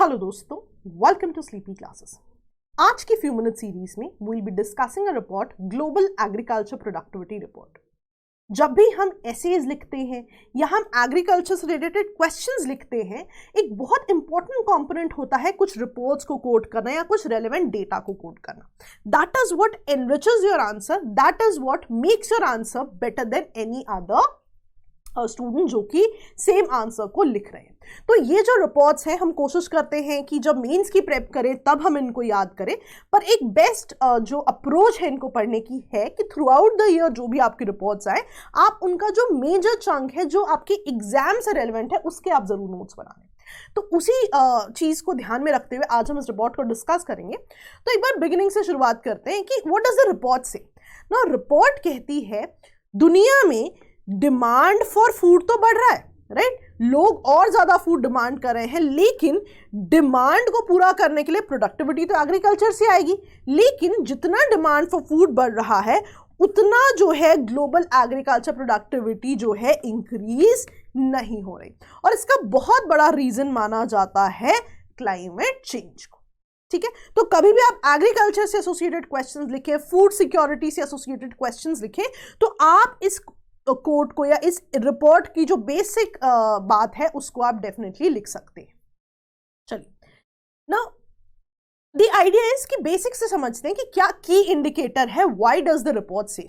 Hello दोस्तों, welcome to sleepy classes. आज की फ्यू मिनट सीरीज में we will be discussing a report, global agriculture productivity report. जब भी हम एसेज लिखते हैं या हम एग्रीकल्चर से रिलेटेड क्वेश्चंस लिखते हैं, एक बहुत इंपॉर्टेंट कंपोनेंट होता है कुछ रिपोर्ट्स को कोट करना या कुछ रेलेवेंट डेटा को कोट करना। That is what enriches your answer, that is what makes your answer better than any other student जो कि सेम आंसर को लिख रहे हैं। तो ये जो रिपोर्ट्स हैं, हम कोशिश करते हैं कि जब मेंस की प्रेप करें तब हम इनको याद करें, पर एक बेस्ट जो अप्रोच है इनको पढ़ने की है कि थ्रू आउट द ईयर जो भी आपकी रिपोर्ट्स आए, आप उनका जो मेजर चंक है जो आपके एग्जाम से रेलेवेंट है उसके आप जरूर नोट्स बना लें। तो उसी चीज़ को ध्यान में रखते हुए आज हम इस रिपोर्ट को डिस्कस करेंगे। तो एक बार बिगिनिंग से शुरुआत करते हैं कि व्हाट डज द रिपोर्ट से। ना रिपोर्ट कहती है दुनिया में डिमांड फॉर फूड तो बढ़ रहा है, राइट? लोग और ज्यादा फूड डिमांड कर रहे हैं, लेकिन डिमांड को पूरा करने के लिए प्रोडक्टिविटी तो एग्रीकल्चर से आएगी। लेकिन जितना डिमांड फॉर फूड बढ़ रहा है उतना जो है ग्लोबल एग्रीकल्चर प्रोडक्टिविटी जो है इंक्रीज नहीं हो रही, और इसका बहुत बड़ा रीजन माना जाता है क्लाइमेट चेंज को। ठीक है, तो कभी भी आप एग्रीकल्चर से एसोसिएटेड क्वेश्चंस लिखें, फूड सिक्योरिटी से एसोसिएटेड क्वेश्चंस लिखें, तो आप इस कोड को या इस रिपोर्ट की जो बेसिक बात है उसको आप डेफिनेटली लिख सकते हैं। चलिए, नाउ द आइडिया इज कि बेसिक से समझते हैं कि क्या की इंडिकेटर है, व्हाई डज द रिपोर्ट से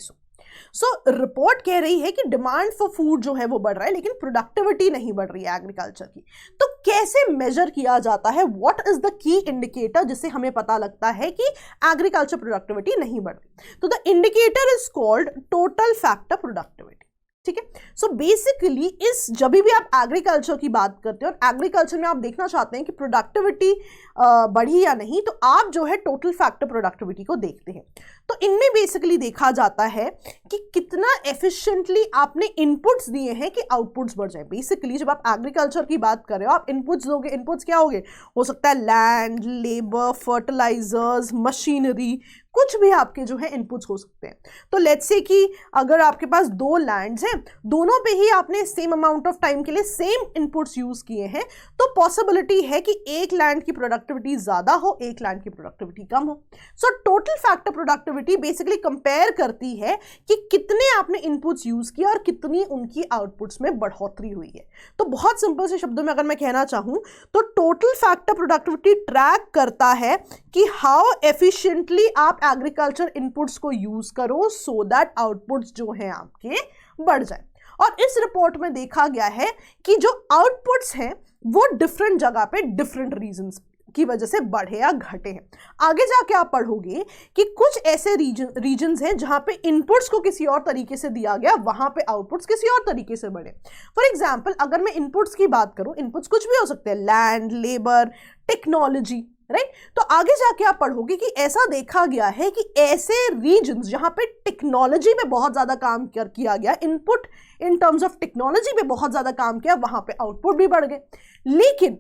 सो रिपोर्ट कह रही है कि डिमांड फॉर फूड जो है वो बढ़ रहा है, लेकिन प्रोडक्टिविटी नहीं बढ़ रही है एग्रीकल्चर की। तो कैसे मेजर किया जाता है, what is the key indicator जिससे हमें पता लगता है कि एग्रीकल्चर प्रोडक्टिविटी नहीं बढ़ रही? तो the indicator is called total factor productivity. ठीक है, सो बेसिकली इस जब भी आप एग्रीकल्चर की बात करते हो और एग्रीकल्चर में आप देखना चाहते हैं कि प्रोडक्टिविटी बढ़ी या नहीं, तो आप जो है टोटल फैक्टर प्रोडक्टिविटी को देखते हैं। तो इनमें बेसिकली देखा जाता है कि कितना एफिशिएंटली आपने इनपुट्स दिए हैं कि आउटपुट्स बढ़ जाए। बेसिकली जब आप एग्रीकल्चर की बात कर रहे हो, आप इनपुट्स दोगे। इनपुट्स क्या होंगे? हो सकता है लैंड, लेबर, फर्टिलाइजर्स, मशीनरी, कुछ भी आपके जो है इनपुट्स हो सकते हैं। तो लेट्स से कि अगर आपके पास दो लैंड्स हैं, दोनों पे ही आपने सेम अमाउंट ऑफ टाइम के लिए सेम इनपुट्स यूज किए हैं, तो पॉसिबिलिटी है कि एक लैंड की प्रोडक्टिविटी ज्यादा हो, एक लैंड की प्रोडक्टिविटी कम हो। So total factor productivity basically compare करती है कि कितने आपने इनपुट्स यूज किए और कितनी उनकी आउटपुट्स में बढ़ोतरी हुई है। तो बहुत सिंपल से शब्दों में अगर मैं कहना चाहूं तो टोटल फैक्टर प्रोडक्टिविटी ट्रैक करता है कि हाउ एफिशिएंटली आप एग्रीकल्चर इनपुट्स को यूज करो सो दैट आउटपुट्स जो हैं आपके बढ़ जाए। और इस रिपोर्ट में देखा गया है कि जो आउटपुट्स हैं वो डिफरेंट जगह पे डिफरेंट रीजंस की वजह से बढ़े या घटे हैं। आगे जाके आप पढ़ोगे कि कुछ ऐसे रीजन्स हैं जहां पे इनपुट्स को किसी और तरीके से दिया गया, वहां पे आउटपुट्स किसी और तरीके से बढ़े। फॉर एग्जाम्पल, अगर मैं इनपुट्स की बात करूं, इनपुट्स कुछ भी हो सकते हैं, लैंड, लेबर, टेक्नोलॉजी, राइट? तो आगे जाके आप पढ़ोगे कि ऐसा देखा गया है कि ऐसे रीजन्स जहां पे टेक्नोलॉजी पे बहुत ज्यादा काम किया गया, input in terms of technology पे बहुत ज्यादा काम किया, वहां पे आउटपुट भी बढ़ गए। लेकिन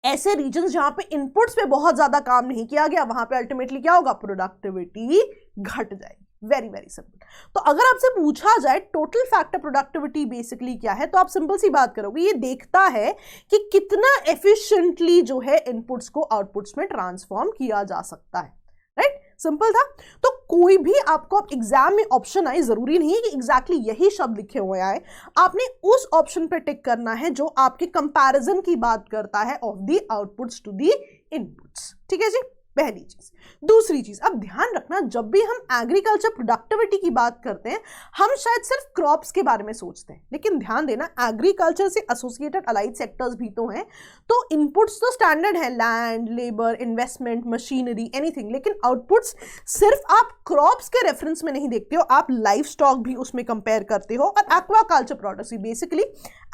ऐसे रीजन्स जहां पे इनपुट्स पे बहुत ज्यादा काम नहीं किया गया, वहां पे अल्टीमेटली क्या होगा? प्रोडक्टिविटी घट जाएगी। Very very simple. तो अगर आपसे पूछा जाए टोटल फैक्टर प्रोडक्टिविटी बेसिकली क्या है, तो आप सिंपल सी बात करोगे, ये देखता है कि कितना एफिशिएंटली जो है इनपुट्स को आउटपुट्स में ट्रांसफॉर्म किया जा सकता है। राइट? सिंपल था। तो कोई भी आपको एग्जाम में ऑप्शन आए, जरूरी नहीं है कि एग्जैक्टली यही शब्द लिखे हुए आए, आपने उस ऑप्शन पे टिक करना है जो आपके कंपैरिजन की बात करता है of the outputs to the inputs. ठीक है जी, पहली चीज। दूसरी चीज, अब ध्यान रखना, जब भी हम एग्रीकल्चर प्रोडक्टिविटी की बात करते हैं, हम शायद सिर्फ क्रॉप्स के बारे में सोचते हैं, लेकिन ध्यान देना एग्रीकल्चर से एसोसिएटेड अलाइड सेक्टर्स भी तो हैं। तो इनपुट्स तो स्टैंडर्ड है, land, labour, investment, machinery, anything, लेकिन आउटपुट्स सिर्फ आप क्रॉप्स के रेफरेंस में नहीं देखते हो, आप लाइफ स्टॉक भी उसमें कंपेयर करते हो, और एक्वाकल्चर प्रोडक्ट्स भी, बेसिकली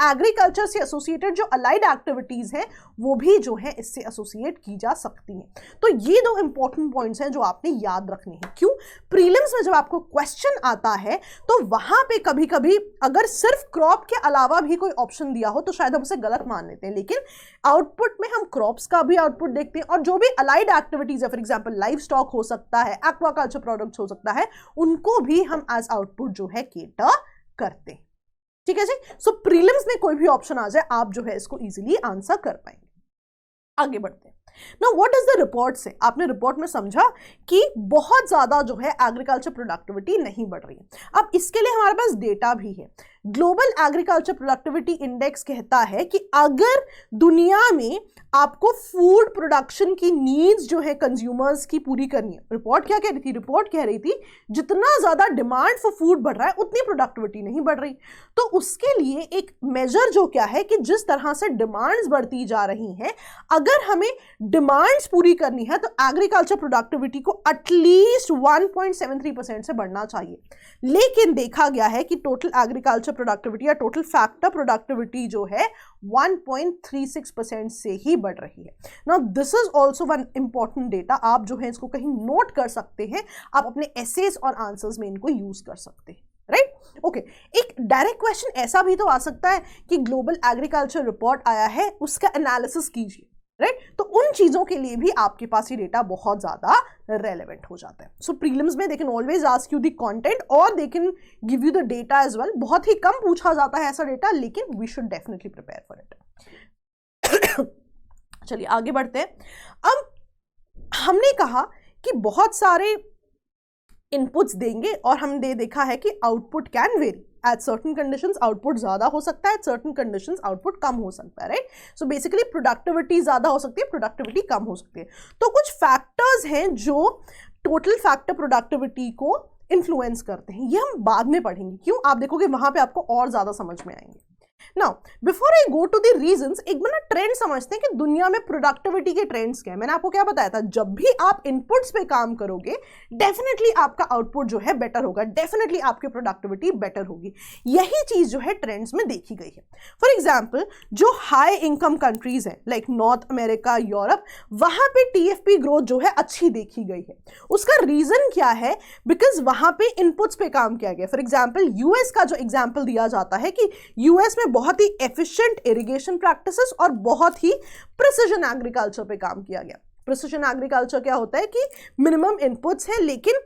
एग्रीकल्चर से एसोसिएटेड जो अलाइड एक्टिविटीज हैं वो भी जो है इससे एसोसिएट की जा सकती हैं। तो ये दो इंपॉर्टेंट पॉइंट्स हैं जो आपने याद रखने हैं। क्यों? प्रीलिम्स में जब आपको क्वेश्चन आता है तो वहां पे कभी कभी अगर सिर्फ क्रॉप के अलावा भी कोई ऑप्शन दिया हो तो शायद हम उसे गलत मान लेते हैं, लेकिन आउटपुट में हम क्रॉप्स का भी आउटपुट देखते हैं, और जो भी अलाइड एक्टिविटीज है, फॉर एग्जांपल लाइफ स्टॉक हो सकता है, एक्वाकल्चर प्रोडक्ट्स हो सकता है, उनको भी हम एज आउटपुट जो है केटर करते हैं। ठीक है जी। सो प्रीलिम्स में कोई भी ऑप्शन आ जाए, आप जो है इसको इजीली आंसर कर पाएंगे। आगे बढ़ते हैं। Now what is the report से, आपने रिपोर्ट में समझा कि बहुत ज्यादा जो है एग्रीकल्चर प्रोडक्टिविटी नहीं बढ़ रही है। अब इसके लिए हमारे पास डेटा भी है। ग्लोबल एग्रीकल्चर प्रोडक्टिविटी इंडेक्स कहता है कि अगर दुनिया में आपको फूड प्रोडक्शन की नीड्स जो है कंज्यूमर्स की पूरी करनी है, रिपोर्ट क्या कह रही थी, रिपोर्ट कह रही थी जितना ज्यादा डिमांड फॉर फूड बढ़ रहा है उतनी प्रोडक्टिविटी नहीं बढ़ रही। तो उसके लिए एक मेजर जो क्या है कि जिस तरह से डिमांड्स बढ़ती जा रही हैं, अगर हमें डिमांड्स पूरी करनी है तो एग्रीकल्चर प्रोडक्टिविटी को एटलीस्ट 1.73% से बढ़ना चाहिए। लेकिन देखा गया है कि टोटल एग्रीकल्चर प्रोडक्टिविटी या टोटल फैक्टर प्रोडक्टिविटी जो है 1.36% से ही बढ़ रही है। Now this is also one important data, आप जो है इसको कहीं नोट कर सकते हैं, आप अपने एसेज और आंसर्स में इनको यूज कर सकते हैं, राइट? ओके, एक डायरेक्ट क्वेश्चन ऐसा भी तो आ सकता है कि ग्लोबल एग्रीकल्चर रिपोर्ट आया है, उसका एनालिसिस कीजिए, राइट? तो उन चीजों के लिए भी आपके पास ये डेटा बहुत ज्यादा रेलेवेंट हो जाता है। सो प्रीलिम्स में they can always ask you the content और they can give you the data as well. बहुत ही कम पूछा जाता है ऐसा डेटा, लेकिन we should definitely prepare for it. चलिए आगे बढ़ते हैं। अब हमने कहा कि बहुत सारे इनपुट्स देंगे और हमने देखा है कि output can very. At certain conditions output ज्यादा हो सकता है, एट सर्टन कंडीशंस आउटपुट कम हो सकता है, राइट? सो बेसिकली प्रोडक्टिविटी ज्यादा हो सकती है, प्रोडक्टिविटी कम हो सकती है। तो कुछ फैक्टर्स हैं जो टोटल फैक्टर प्रोडक्टिविटी को इन्फ्लुएंस करते हैं, ये हम बाद में पढ़ेंगे। क्यों? आप देखोगे वहां पे आपको और ज्यादा समझ में आएंगे। Now before I go to the reasons, एक बार ना ट्रेंड समझते हैं कि दुनिया में प्रोडक्टिविटी के ट्रेंड्स क्या है। मैंने आपको क्या बताया था, जब भी आप इनपुट्स पे काम करोगे डेफिनेटली आपका आउटपुट जो है बेटर होगा, डेफिनेटली आपकी प्रोडक्टिविटी बेटर होगी। यही चीज जो है ट्रेंड्स में देखी गई है। फॉर एग्जाम्पल जो हाई इनकम कंट्रीज है लाइक नॉर्थ अमेरिका, यूरोप, वहां पे टीएफपी ग्रोथ जो है अच्छी देखी गई है। उसका रीजन क्या है? बिकॉज वहां पे इनपुट्स पे काम किया गया। फॉर एग्जाम्पल यूएस का जो एग्जाम्पल दिया जाता है कि यूएस में बहुत ही एफिशिएंट इरिगेशन प्रैक्टिसेस और बहुत ही प्रिसिजन एग्रीकल्चर पे काम किया गया। प्रिसिजन एग्रीकल्चर क्या होता है कि मिनिमम इनपुट्स है लेकिन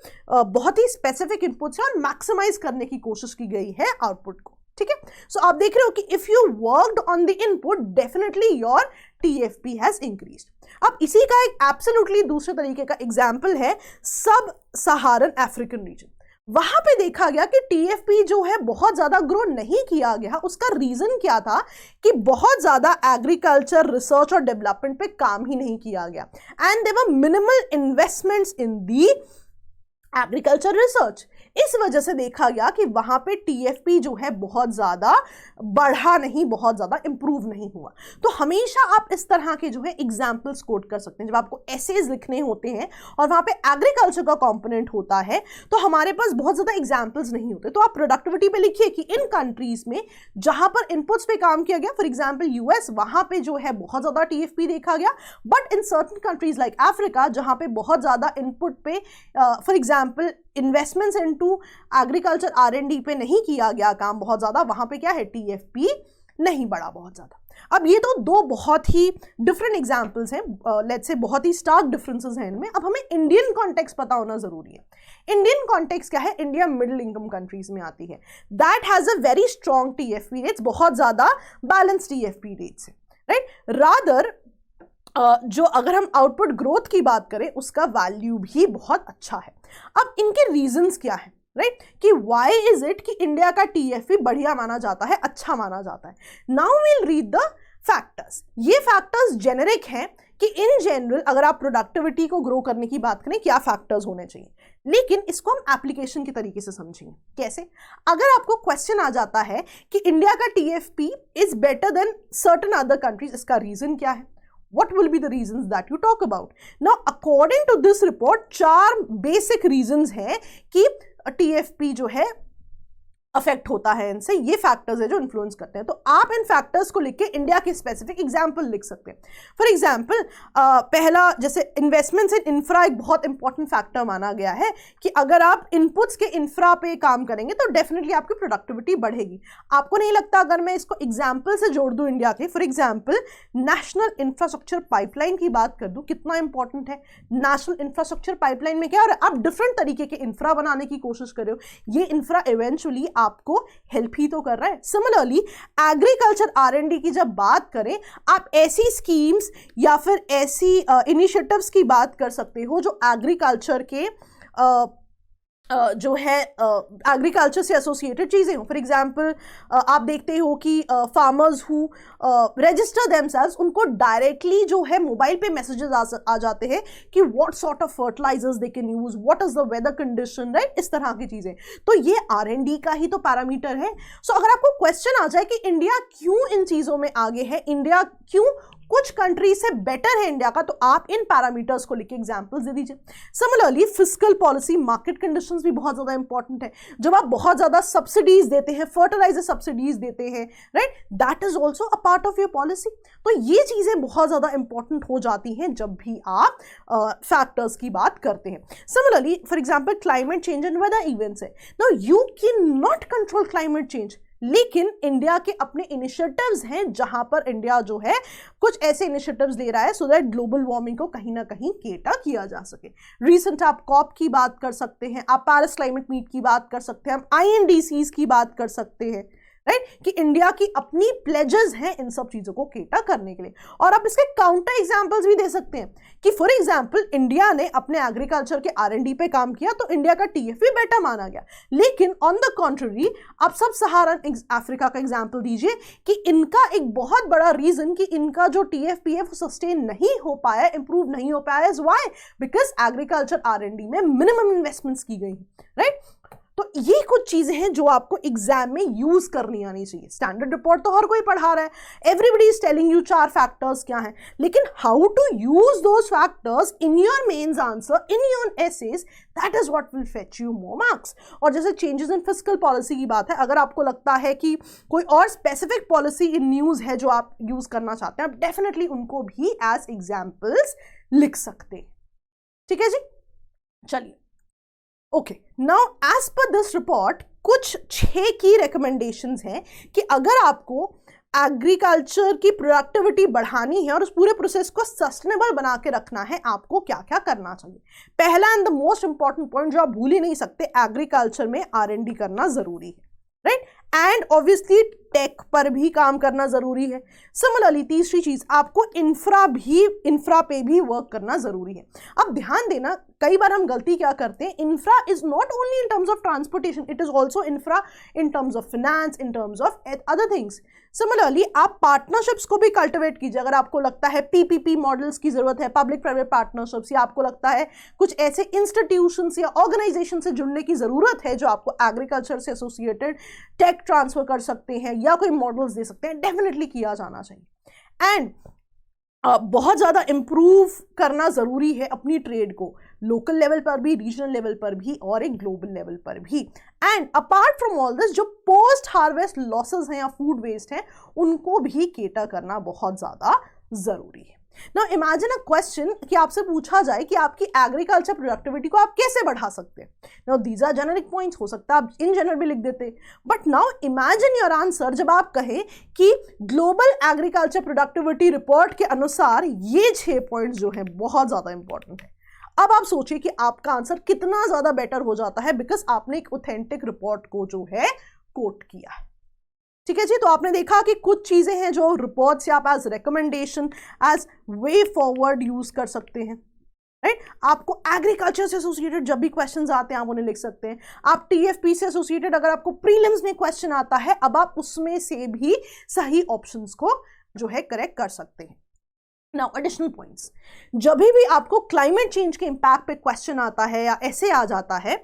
बहुत ही स्पेसिफिक इनपुट्स है और मैक्सिमाइज करने की कोशिश की गई है आउटपुट को, ठीक है? सो आप देख रहे हो कि if you worked on the input definitely your TFP has increased. अब इसी का एक एब्सोल्युटली दूसरे तरीके का एग्जांपल है सब सहारन अफ्रीकन रीजन। वहां पे देखा गया कि टीएफपी जो है बहुत ज्यादा ग्रो नहीं किया गया। उसका रीजन क्या था कि बहुत ज्यादा एग्रीकल्चर रिसर्च और डेवलपमेंट पे काम ही नहीं किया गया and there were minimal investments in the agriculture research. इस वजह से देखा गया कि वहां पे टीएफपी जो है बहुत ज्यादा बढ़ा नहीं, बहुत ज्यादा इंप्रूव नहीं हुआ। तो हमेशा आप इस तरह के जो है एग्जांपल्स कोट कर सकते हैं। जब आपको एसेज लिखने होते हैं और वहां पे एग्रीकल्चर का कंपोनेंट होता है तो हमारे पास बहुत ज्यादा एग्जांपल्स नहीं होते, तो आप प्रोडक्टिविटी पे लिखिए कि इन कंट्रीज में जहां पर इनपुट्स पे काम किया गया, फॉर एग्जाम्पल यूएस, वहां पे जो है बहुत ज्यादा टीएफपी देखा गया। But in certain countries like Africa जहां पे बहुत ज्यादा इनपुट पे for example investments into agriculture R&D पे नहीं किया गया काम बहुत ज्यादा, वहां पे क्या है टीएफपी नहीं बढ़ा बहुत ज्यादा। अब ये तो दो बहुत ही डिफरेंट एग्जांपल्स हैं, लेट्स से बहुत ही स्टार्क डिफरेंसेस हैं इनमें। अब हमें इंडियन कॉन्टेक्स्ट पता होना जरूरी है। इंडियन कॉन्टेक्स्ट क्या है? इंडिया मिडिल इनकम कंट्रीज में आती है, that has a very strong TFP rates, बहुत ज्यादा बैलेंस टीएफपी रेट्स है, राइट? रादर जो अगर हम आउटपुट ग्रोथ की बात करें उसका वैल्यू भी बहुत अच्छा है। अब इनके रीजंस क्या है, राइट? कि व्हाई इज इट कि इंडिया का टीएफपी बढ़िया माना जाता है, अच्छा माना जाता है। Now we'll read the factors. ये फैक्टर्स जेनेरिक हैं कि इन जनरल अगर आप प्रोडक्टिविटी को ग्रो करने की बात करें क्या फैक्टर्स होने चाहिए, लेकिन इसको हम एप्लीकेशन के तरीके से समझेंगे। कैसे? अगर आपको क्वेश्चन आ जाता है कि इंडिया का TFP is better than certain other countries, इसका रीजन क्या है? What will be the reasons that you talk about? Now, according to this report, 4 basic reasons हैं कि TFP जो है अफेक्ट होता है इनसे। ये फैक्टर्स है जो इन्फ्लुएंस करते हैं। तो आप इन फैक्टर्स को लिख के इंडिया के स्पेसिफिक एग्जांपल लिख सकते हैं। फॉर एग्जांपल पहला जैसे इन्वेस्टमेंट्स इन इंफ्रा एक बहुत इंपॉर्टेंट फैक्टर माना गया है कि अगर आप इनपुट्स के इंफ्रा पे काम करेंगे तो डेफिनेटली आपकी प्रोडक्टिविटी बढ़ेगी। आपको नहीं लगता अगर मैं इसको एग्जाम्पल से जोड़ दूं इंडिया के, for example national infrastructure pipeline की बात कर दूं, कितना इंपॉर्टेंट है। नेशनल इंफ्रास्ट्रक्चर पाइपलाइन में क्या हो रहा है? आप डिफरेंट तरीके के इंफ्रा बनाने की कोशिश कर रहे हो। ये इंफ्रा इवेंचुअली आपको हेल्प ही तो कर रहा है। सिमिलरली एग्रीकल्चर R&D की जब बात करें, आप ऐसी स्कीम्स या फिर ऐसी इनिशिएटिव्स की बात कर सकते हो जो एग्रीकल्चर के जो है एग्रीकल्चर से एसोसिएटेड चीज़ें हो। फॉर एग्जांपल आप देखते हो कि फार्मर्स हु रजिस्टर देमसेल्व्स, उनको डायरेक्टली जो है मोबाइल पे मैसेजेस आ जाते हैं कि what sort of fertilisers they can use, what is the weather condition, right, इस तरह की चीज़ें। तो ये R&D का ही तो पैरामीटर है। सो अगर आपको क्वेश्चन आ जाए कि इंडिया क्यों इन चीज़ों में आगे है, इंडिया क्यों कुछ कंट्री से बेटर है इंडिया का, तो आप इन पैरामीटर्स को लिख के एग्जांपल्स दे दीजिए। Similarly fiscal policy, market conditions भी बहुत ज्यादा इंपॉर्टेंट है। जब आप बहुत ज्यादा सब्सिडीज देते हैं, फर्टिलाइजर सब्सिडीज देते हैं, right, that is also a part of your policy. तो ये चीजें बहुत ज्यादा इंपॉर्टेंट हो जाती हैं जब भी आप फैक्टर्स की बात करते हैं। Similarly for example climate change and weather events है। Now you can not control climate change, लेकिन इंडिया के अपने इनिशिएटिव्स हैं जहां पर इंडिया जो है कुछ ऐसे इनिशिएटिव्स ले रहा है सो दैट ग्लोबल वार्मिंग को कहीं ना कहीं केटर किया जा सके। रिसेंट आप कॉप की बात कर सकते हैं, आप पेरिस क्लाइमेट मीट की बात कर सकते हैं, हम INDCs की बात कर सकते हैं, राइट, कि इंडिया की अपनी प्लेजेस हैं इन सब चीजों को केटर करने के लिए। और आप इसके काउंटर एग्जांपल्स भी दे सकते हैं कि फॉर एग्जांपल इंडिया ने अपने एग्रीकल्चर के R&D पे काम किया तो इंडिया का TFP बेटर माना गया, लेकिन ऑन द कॉन्ट्ररी आप सब सहारन अफ्रीका का एग्जांपल दीजिए कि इनका एक बहुत बड़ा रीजन कि इनका जो TFP है वो सस्टेन नहीं हो पाया, इंप्रूव नहीं हो पाया, is why, because agriculture R&D में मिनिमम इन्वेस्टमेंट्स की गई, राइट। तो ये कुछ चीजें हैं जो आपको एग्जाम में यूज करनी आनी चाहिए। स्टैंडर्ड रिपोर्ट तो हर कोई पढ़ा रहा है, everybody is telling you 4 factors क्या हैं, लेकिन how to use those factors in your mains answer, in your essays, that is what will fetch you more marks. और जैसे चेंजेस इन फिस्कल पॉलिसी की बात है, अगर आपको लगता है कि कोई और स्पेसिफिक पॉलिसी इन न्यूज है जो आप यूज करना चाहते हैं, आप डेफिनेटली उनको भी एज एग्जाम्पल्स लिख सकते हैं। ठीक है जी, चलिए। Okay, now as per this report कुछ 6 की रिकमेंडेशंस हैं कि अगर आपको एग्रीकल्चर की प्रोडक्टिविटी बढ़ानी है और उस पूरे प्रोसेस को सस्टेनेबल बना के रखना है, आपको क्या क्या करना चाहिए। पहला and the most important point जो आप भूल ही नहीं सकते, एग्रीकल्चर में R&D करना जरूरी है, राइट, एंड ऑब्वियसली टेक पर भी काम करना जरूरी है। सिमिलरली तीसरी चीज, आपको इंफ्रा पे भी वर्क करना जरूरी है। अब ध्यान देना, कई बार हम गलती क्या करते हैं, infra is not only in terms of transportation, it is also infra in terms of finance, in terms of other things. Similarly आप पार्टनरशिप्स को भी कल्टिवेट कीजिए। अगर आपको लगता है PPP मॉडल्स की जरूरत है, पब्लिक प्राइवेट पार्टनरशिप्स, या आपको लगता है कुछ ऐसे इंस्टीट्यूशंस या ऑर्गेनाइजेशन से जुड़ने की जरूरत है जो आपको एग्रीकल्चर से एसोसिएटेड टेक ट्रांसफर कर सकते हैं या कोई मॉडल्स दे सकते हैं, डेफिनेटली किया जाना चाहिए। एंड बहुत ज़्यादा इम्प्रूव करना ज़रूरी है अपनी ट्रेड को, लोकल लेवल पर भी, रीजनल लेवल पर भी और एक ग्लोबल लेवल पर भी। And apart from all this, जो पोस्ट हार्वेस्ट लॉसेस हैं या फूड वेस्ट हैं, उनको भी केटर करना बहुत ज़्यादा ज़रूरी है। नाउ इमेजिन अ क्वेश्चन कि आपसे पूछा जाए कि आपकी एग्रीकल्चर प्रोडक्टिविटी को आप कैसे बढ़ा सकते हैं। Now these are generic points, हो सकता है आप इन जनरल भी लिख देते, but now imagine your answer जब आप कहें कि ग्लोबल एग्रीकल्चर प्रोडक्टिविटी रिपोर्ट के अनुसार ये 6 पॉइंट्स जो है बहुत ज्यादा इंपॉर्टेंट है। अब आप सोचिए कि आपका आंसर कितना ज्यादा बेटर हो जाता है, बिकॉज आपने एक ऑथेंटिक रिपोर्ट को जो है कोट किया है। ठीक है जी, तो आपने देखा कि कुछ चीजें हैं जो रिपोर्ट से आप as recommendation, as way forward use कर सकते हैं, राइट। आपको एग्रीकल्चर से एसोसिएटेड जब भी क्वेश्चंस आते हैं आप उन्हें लिख सकते हैं। आप TFP से एसोसिएटेड अगर आपको प्रीलिम्स में क्वेश्चन आता है, अब आप उसमें से भी सही ऑप्शंस को जो है करेक्ट कर सकते हैं। नाउ एडिशनल पॉइंट्स, जब भी आपको क्लाइमेट चेंज के इंपैक्ट पे क्वेश्चन आता है या ऐसे आ जाता है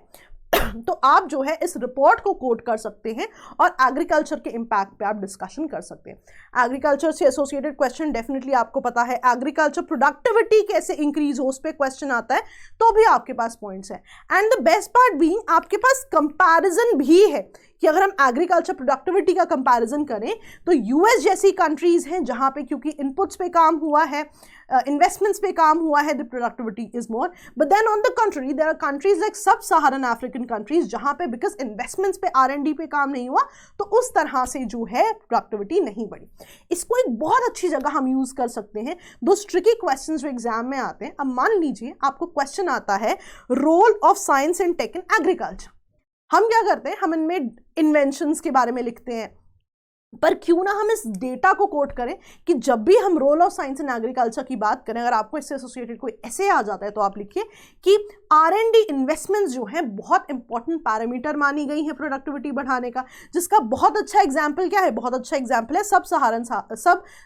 तो आप जो है इस रिपोर्ट को कोट कर सकते हैं और एग्रीकल्चर के इंपैक्ट पे आप डिस्कशन कर सकते हैं। एग्रीकल्चर से एसोसिएटेड क्वेश्चन डेफिनेटली आपको पता है, एग्रीकल्चर प्रोडक्टिविटी कैसे इंक्रीज हो उस पर क्वेश्चन आता है तो भी आपके पास पॉइंट्स है। And the best part being आपके पास कंपैरिजन भी है कि अगर हम एग्रीकल्चर प्रोडक्टिविटी का कंपैरिजन करें तो US जैसी कंट्रीज हैं जहां पे क्योंकि इनपुट्स पे काम हुआ है, इन्वेस्टमेंट्स पे काम हुआ है, the productivity is more. But then on the country there are countries like sub Saharan African countries जहां पे बिकॉज इन्वेस्टमेंट्स पे R&D पे काम नहीं हुआ तो उस तरह से जो है प्रोडक्टिविटी नहीं बढ़ी। इसको एक बहुत अच्छी जगह हम यूज कर सकते हैं, दो ट्रिकी क्वेश्चन जो एग्जाम में आते हैं। अब मान लीजिए आपको क्वेश्चन आता है role of science and tech in agriculture. हम क्या करते हैं, हम इनमें इन्वेंशंस के बारे में लिखते हैं, पर क्यों ना हम इस डेटा को कोट करें कि जब भी हम role of science in agriculture की बात करें, अगर आपको इससे एसोसिएटेड कोई ऐसे आ जाता है तो आप लिखिए कि R&D इन्वेस्टमेंट्स जो हैं बहुत इंपॉर्टेंट पैरामीटर मानी गई हैं प्रोडक्टिविटी बढ़ाने का, जिसका बहुत अच्छा एग्जाम्पल क्या है, बहुत अच्छा एग्जाम्पल है सब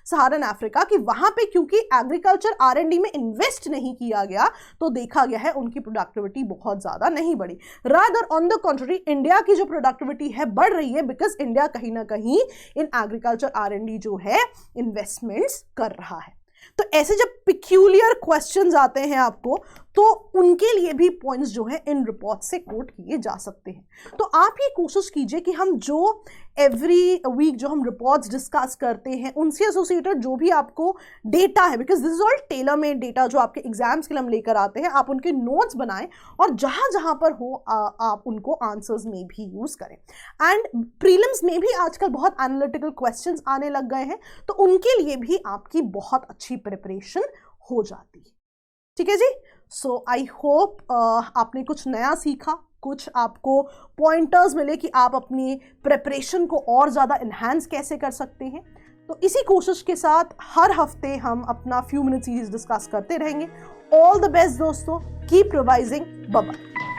सहारन अफ्रीका की। वहां पे क्योंकि एग्रीकल्चर R&D में इन्वेस्ट नहीं किया गया तो देखा गया है उनकी प्रोडक्टिविटी बहुत ज्यादा नहीं बढ़ी। Rather on the contrary India की जो प्रोडक्टिविटी है बढ़ रही है, बिकॉज इंडिया कहीं ना कहीं इन एग्रीकल्चर R&D जो है इन्वेस्टमेंट्स कर रहा है। तो ऐसे जब पिक्यूलियर क्वेश्चंस आते हैं आपको, तो उनके लिए भी पॉइंट्स जो है इन रिपोर्ट से कोट किए जा सकते हैं। तो आप ये कोशिश कीजिए कि हम जो एवरी वीक जो हम रिपोर्ट्स डिस्कस करते हैं उनसे एसोसिएटेड जो भी आपको डेटा है, because this is all tailor made data जो आपके एग्जाम्स के लिए हम लेकर आते हैं, आप उनके नोट्स बनाएं और जहां जहां पर हो आप उनको आंसर्स में भी यूज करें। एंड प्रीलिम्स में भी आजकल बहुत एनालिटिकल क्वेश्चंस आने लग गए हैं, तो उनके लिए भी आपकी बहुत अच्छी प्रिपरेशन हो जाती है। ठीक है जी। सो आई होप आपने कुछ नया सीखा, कुछ आपको पॉइंटर्स मिले कि आप अपनी प्रिपरेशन को और ज़्यादा इन्हांस कैसे कर सकते हैं। तो इसी कोशिश के साथ हर हफ्ते हम अपना फ्यू मिनट सीरीज डिस्कस करते रहेंगे। ऑल द बेस्ट दोस्तों, कीप रिवाइजिंग, बाय बाय।